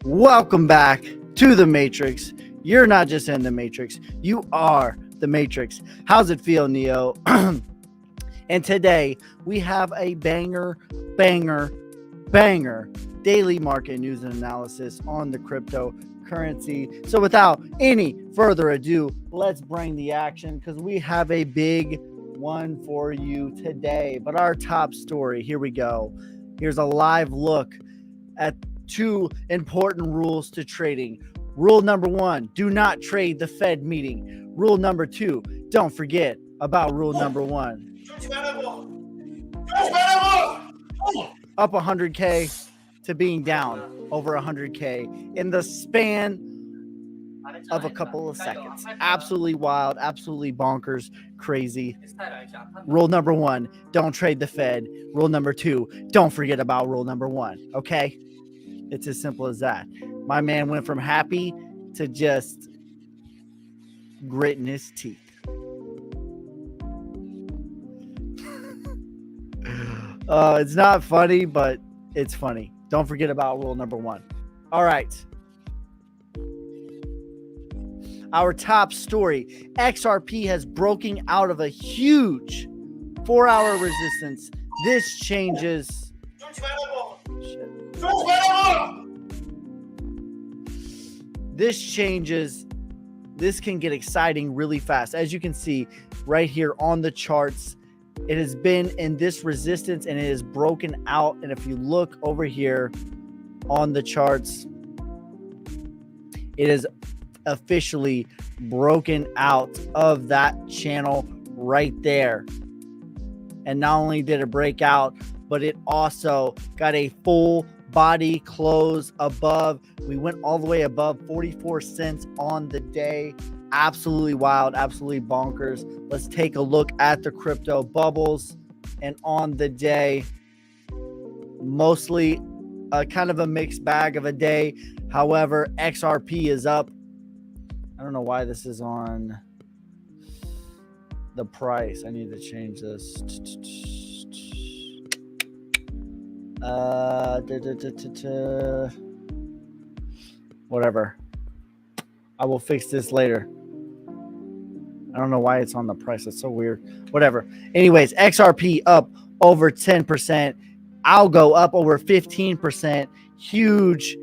Welcome back to the Matrix. You're not just in the Matrix, you are the Matrix. How's it feel, Neo? And today we have a banger daily market news and analysis on the cryptocurrency. So without any further ado, let's bring the action because we have a big one for you today. But our top story, here we go. Here's a live look at two important rules to trading. Rule number 1, do not trade the Fed meeting. Rule number 2, don't forget about rule number 1. Up 100K to being down over 100K in the span of a couple of seconds. Absolutely wild, absolutely bonkers, crazy. Rule number 1, don't trade the Fed. Rule number 2, don't forget about rule number 1. Okay? It's as simple as that. My man went from happy to just gritting his teeth. It's not funny, but it's funny. Don't forget about rule number 1. All right. Our top story, XRP has broken out of a huge 4-hour resistance. This changes. This can get exciting really fast. As you can see right here on the charts, it has been in this resistance and it is broken out. And if you look over here on the charts, it is officially broken out of that channel right there. And not only did it break out, but it also got a full body close above. We went all the way above 44 cents on the day. Absolutely wild, absolutely bonkers. Let's take a look at the crypto bubbles. And on the day, mostly kind of a mixed bag of a day. However, XRP is up. I don't know why this is on the price. I need to change this. Whatever. I will fix this later. I don't know why it's on the price. It's so weird. Whatever. Anyways, XRP up over 10%. Algo up over 15%. Huge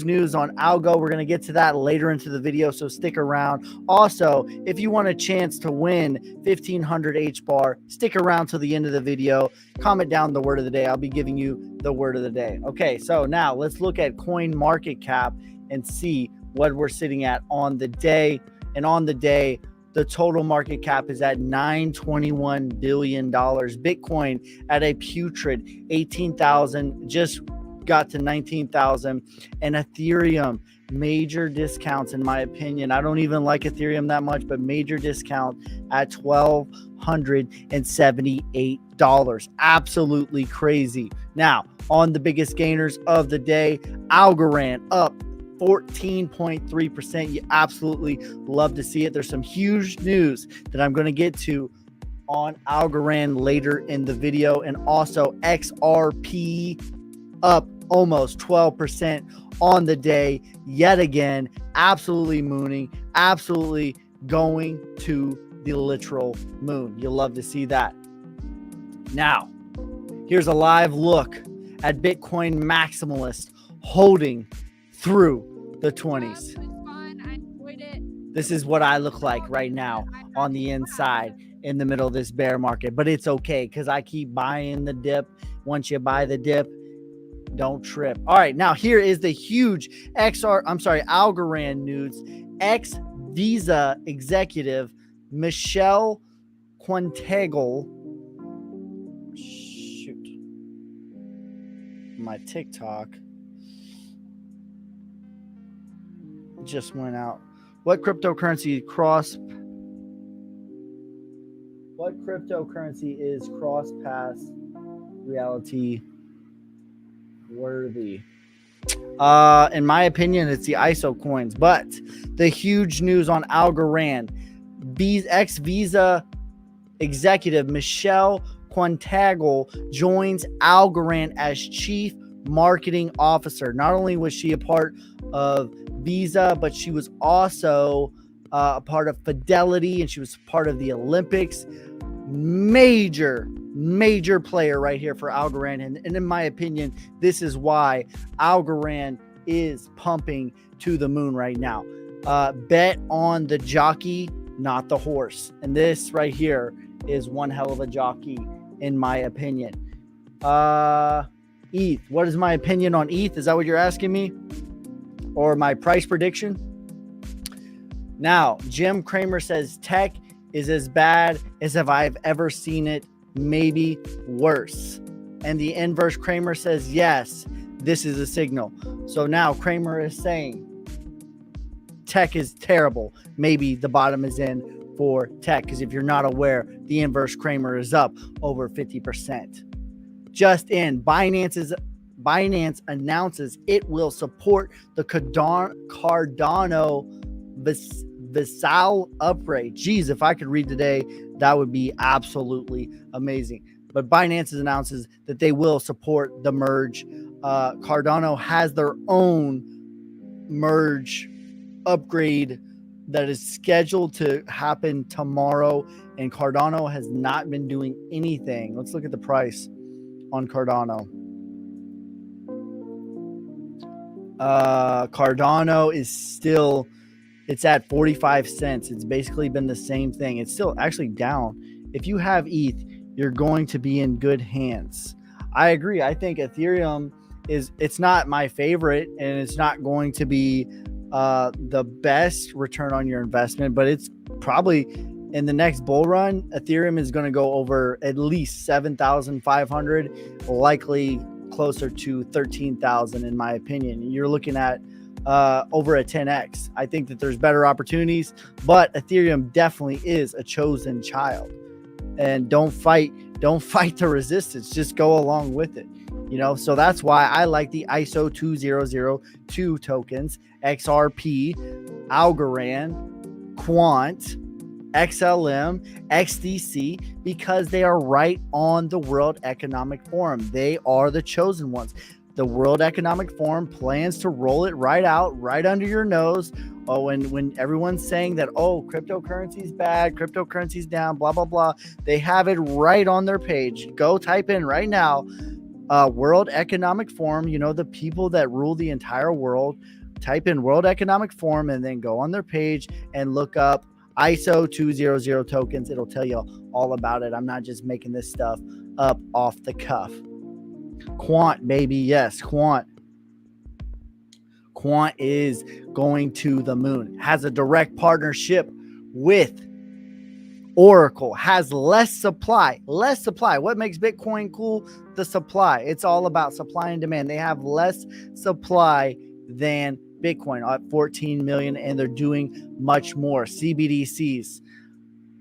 news on Algo. We're going to get to that later into the video, so stick around. Also, if you want a chance to win 1500 H-bar, stick around till the end of the video. Comment down the word of the day. I'll be giving you the word of the day. Okay, so now let's look at coin market cap and see what we're sitting at on the day. And on the day, the total market cap is at $921 billion. Bitcoin at a putrid 18,000, just got to 19,000. And Ethereum, major discounts in my opinion. I don't even like Ethereum that much, but major discount at $1,278. Absolutely crazy. Now, on the biggest gainers of the day, Algorand up 14.3%. You absolutely love to see it. There's some huge news that I'm going to get to on Algorand later in the video. And also XRP up almost 12% on the day. Yet again, absolutely mooning, absolutely going to the literal moon. You'll love to see that. Now, here's a live look at Bitcoin maximalist holding through the 20s. This is what I look like right now on the inside in the middle of this bear market, but it's okay because I keep buying the dip. Once you buy the dip, don't trip. All right, now here is the huge Algorand news. Visa executive Michelle Quintegle. Shoot, my TikTok just went out. What cryptocurrency is cross pass reality worthy? In my opinion, it's the ISO coins. But the huge news on Algorand, Visa executive Michelle Quintagle joins Algorand as chief marketing officer. Not only was she a part of Visa, but she was also a part of Fidelity, and she was part of the Olympics. Major player right here for Algorand. And in my opinion, this is why Algorand is pumping to the moon right now. Bet on the jockey, not the horse. And this right here is one hell of a jockey, in my opinion. ETH. What is my opinion on ETH? Is that what you're asking me? Or my price prediction? Now, Jim Cramer says tech is as bad as if I've ever seen it, maybe worse. And the inverse Cramer says, yes, this is a signal. So now Cramer is saying tech is terrible. Maybe the bottom is in for tech. Because if you're not aware, the inverse Cramer is up over 50%. Just in, Binance announces it will support the Cardano Visal upgrade. Geez, if I could read today, that would be absolutely amazing. But Binance announces that they will support the merge. Cardano has their own merge upgrade that is scheduled to happen tomorrow, and Cardano has not been doing anything. Let's look at the price on Cardano. Cardano is still, it's at 45 cents. It's basically been the same thing. It's still actually down. If you have ETH, you're going to be in good hands. I agree. I think Ethereum it's not my favorite, and it's not going to be the best return on your investment, but it's probably in the next bull run, Ethereum is going to go over at least 7,500, likely closer to 13,000 in my opinion. You're looking at over a 10x. I think that there's better opportunities, but Ethereum definitely is a chosen child. And don't fight the resistance. Just go along with it. So that's why I like the ISO 2002 tokens, XRP, Algorand, Quant, XLM, XDC, because they are right on the World Economic Forum. They are the chosen ones. The World Economic Forum plans to roll it right out, right under your nose. Oh, when everyone's saying that, oh, cryptocurrency is bad, cryptocurrency is down, blah, blah, blah. They have it right on their page. Go type in right now, World Economic Forum, the people that rule the entire world. Type in World Economic Forum and then go on their page and look up ISO 200 tokens. It'll tell you all about it. I'm not just making this stuff up off the cuff. Quant, baby. Yes, Quant. Quant is going to the moon. Has a direct partnership with Oracle. Has less supply. What makes Bitcoin cool? The supply. It's all about supply and demand. They have less supply than Bitcoin at 14 million, and they're doing much more. CBDCs,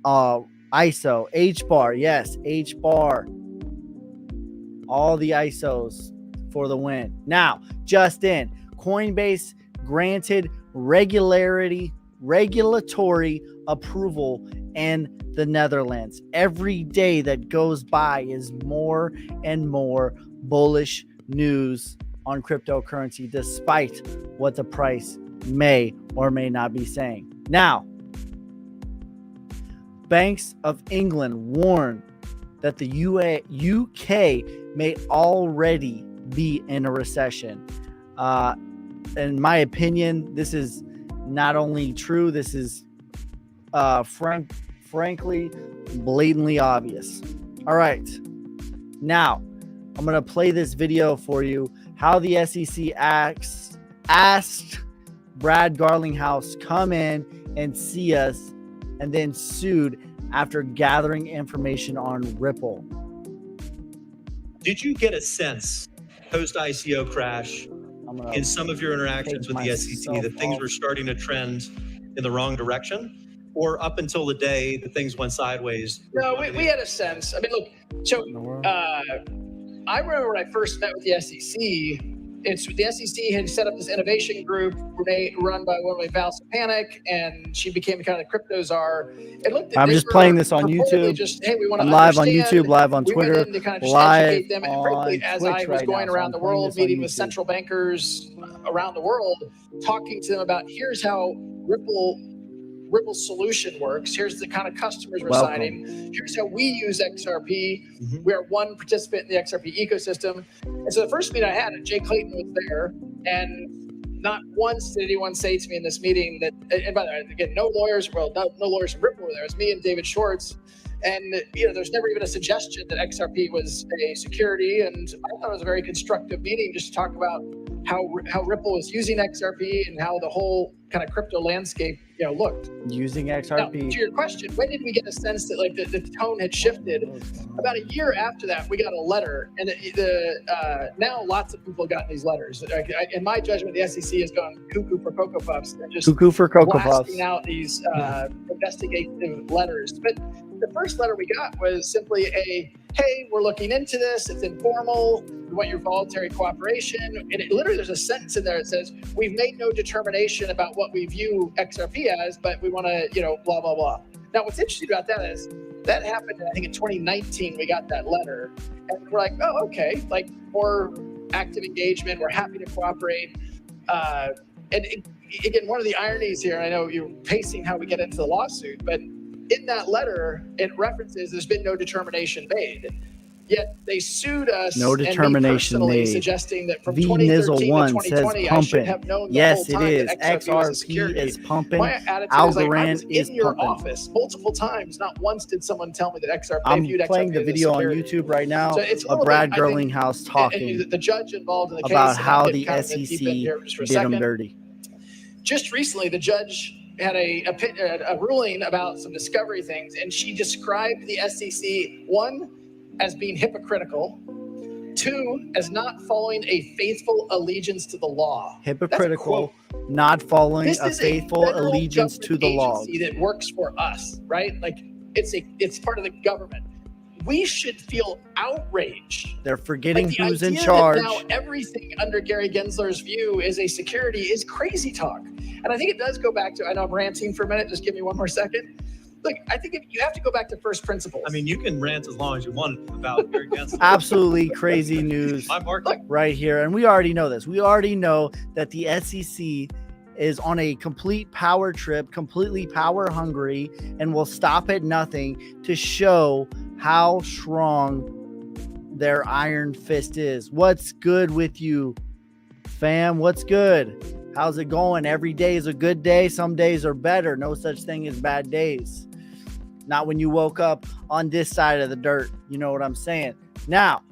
ISO, HBAR, yes, HBAR, all the ISOs for the win. Now, just in, Coinbase granted regulatory approval in the Netherlands. Every day that goes by is more and more bullish news on cryptocurrency, despite what the price may or may not be saying. Now, Banks of England warn that the UK may already be in a recession. In my opinion, this is not only true, this is frankly, blatantly obvious. All right. Now, I'm going to play this video for you. How the SEC asked Brad Garlinghouse come in and see us, and then sued after gathering information on Ripple. Did you get a sense post-ICO crash in some of your interactions with the SEC that things were starting to trend in the wrong direction? Or up until the day that things went sideways? No, we had a sense. I mean, look, so I remember when I first met with the SEC, it's the SEC had set up this innovation group run by one way Val Panic, and she became kind of the crypto czar. I'm just playing this on YouTube. Just, hey, we want I'm to live on YouTube, live on Twitter, we went in to kind of just live educate them. And frankly, as I was going around the world, meeting with central bankers around the world, talking to them about here's how Ripple's solution works. Here's the kind of customers we're signing. Here's how we use XRP. Mm-hmm. We are one participant in the XRP ecosystem. And so the first meeting I had, Jay Clayton was there, and not once did anyone say to me in this meeting that, and by the way, again, no lawyers from Ripple were there. It was me and David Schwartz. And, there's never even a suggestion that XRP was a security. And I thought it was a very constructive meeting just to talk about how Ripple was using XRP and how the whole kind of crypto landscape, looked. Using XRP. Now, to your question, when did we get a sense that the tone had shifted? About a year after that, we got a letter, and now lots of people have gotten these letters. In my judgment, the SEC has gone cuckoo for Cocoa Puffs and just blasting out these investigative letters. But the first letter we got was simply hey, we're looking into this. It's informal. We want your voluntary cooperation. And there's a sentence in there that says, we've made no determination about what we view XRP as, but we want to, blah, blah, blah. Now, what's interesting about that is that happened, I think, in 2019, we got that letter. And we're like, oh, okay, more active engagement. We're happy to cooperate. Again, one of the ironies here, I know you're pacing how we get into the lawsuit, but in that letter, it references there's been no determination made. Yet they sued us. No determination made. Suggesting that from 2013 to 2020, I should have known the whole time that XRP is pumping. My attitude Algorand is I was in your office multiple times. Not once did someone tell me that XRP viewed XRP. I'm playing the video on YouTube right now of Brad Garlinghouse talking the judge involved in the case about how the SEC did them dirty. Just recently, the judge had a ruling about some discovery things, and she described the SEC, one, as being hypocritical, two, as not following a faithful allegiance to the law. Hypocritical, not following a faithful allegiance to the law. That works for us, right? It's part of the government. We should feel outraged. They're forgetting who's in charge. Now everything under Gary Gensler's view is a security is crazy talk. And I think it does go back to, I know I'm ranting for a minute, just give me one more second. Look, I think you have to go back to first principles. I mean, you can rant as long as you want about Gary Gensler. Absolutely crazy news right here. And we already know this. We already know that the SEC is on a complete power trip, completely power hungry, and will stop at nothing to show how strong their iron fist is. What's good with you, fam? What's good? How's it going? Every day is a good day. Some days are better. No such thing as bad days. Not when you woke up on this side of the dirt. You know what I'm saying? Now,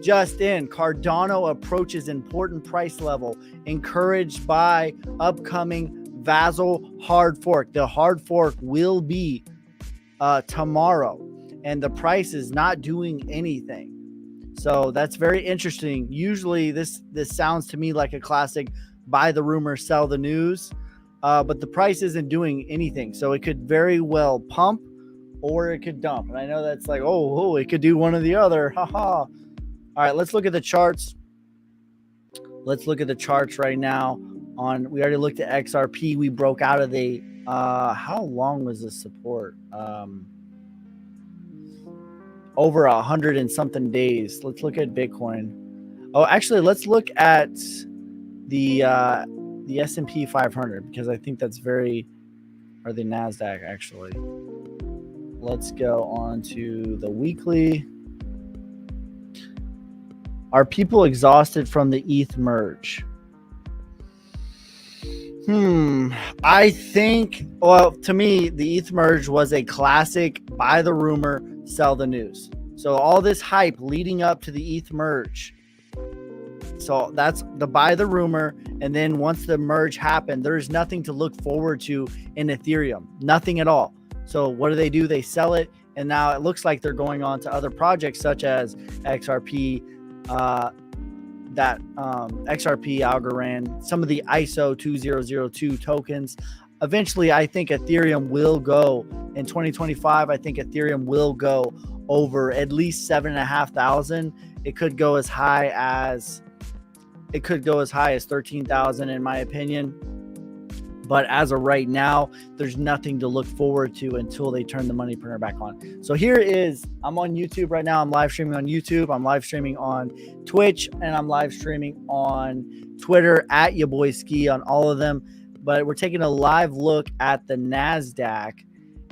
just in, Cardano approaches important price level, encouraged by upcoming Vassal hard fork. The hard fork will be tomorrow, and the price is not doing anything. So that's very interesting. Usually this sounds to me like a classic buy the rumor, sell the news, but the price isn't doing anything. So it could very well pump or it could dump. And I know that's like, oh, it could do one or the other. Haha. All right, let's look at the charts. Let's look at the charts right now. We already looked at XRP. We broke out of the how long was this support? Over 100 and something days. Let's look at Bitcoin. Oh, actually, let's look at the S&P 500 because I think that's or the NASDAQ actually. Let's go on to the weekly. Are people exhausted from the ETH merge? I think, well, to me, the ETH merge was a classic buy the rumor, sell the news. So all this hype leading up to the ETH merge. So that's the buy the rumor. And then once the merge happened, there's nothing to look forward to in Ethereum. Nothing at all. So what do? They sell it. And now it looks like they're going on to other projects such as XRP, XRP, Algorand, some of the ISO 2002 tokens. Eventually, I think Ethereum will go in 2025. I think Ethereum will go over at least 7,500. It could go as high as It could go as high as 13,000 in my opinion. But as of right now, there's nothing to look forward to until they turn the money printer back on. So here is, I'm on YouTube right now. I'm live streaming on YouTube. I'm live streaming on Twitch, and I'm live streaming on Twitter at your boy Ski on all of them. But we're taking a live look at the NASDAQ.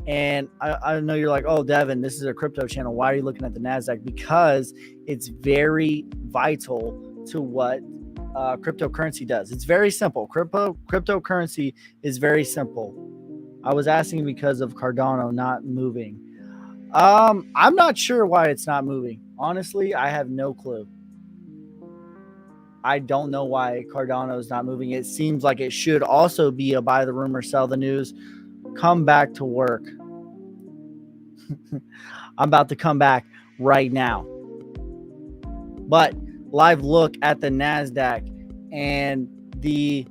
And I know you're like, oh, Devin, this is a crypto channel. Why are you looking at the NASDAQ? Because it's very vital to what cryptocurrency does. It's very simple. Cryptocurrency is very simple. I was asking because of Cardano not moving. I'm not sure why it's not moving. Honestly, I have no clue. I don't know why Cardano is not moving. It seems like it should also be a buy the rumor, sell the news. Come back to work. I'm about to come back right now. But live look at the NASDAQ, and the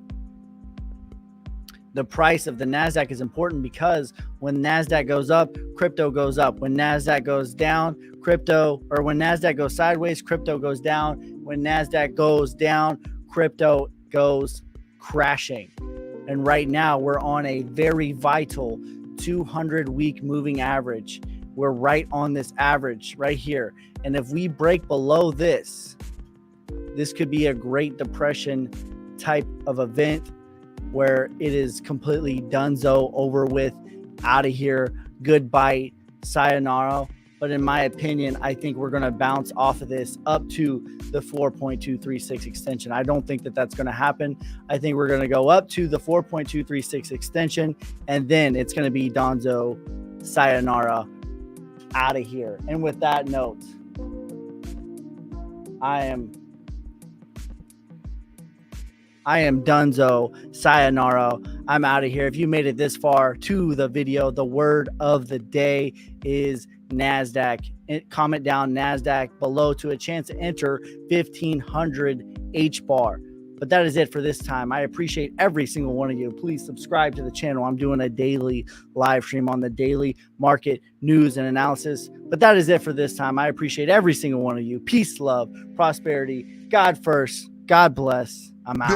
price of the NASDAQ is important because when NASDAQ goes up, crypto goes up. When NASDAQ goes down, crypto, or when NASDAQ goes sideways, crypto goes down. When NASDAQ goes down, crypto goes crashing. And right now we're on a very vital 200-week moving average. We're right on this average right here. And if we break below this, this could be a Great Depression type of event where it is completely donezo, over with, out of here, goodbye, sayonara. But in my opinion, I think we're going to bounce off of this up to the 4.236 extension. I don't think that that's going to happen. I think we're going to go up to the 4.236 extension, and then it's going to be donzo, sayonara, out of here. And with that note, I am donezo, sayonara. I'm out of here. If you made it this far to the video, the word of the day is NASDAQ. Comment down NASDAQ below to a chance to enter 1500 H bar. But that is it for this time. I appreciate every single one of you. Please subscribe to the channel. I'm doing a daily live stream on the daily market news and analysis. But that is it for this time. I appreciate every single one of you. Peace, love, prosperity. God first. God bless. I'm out.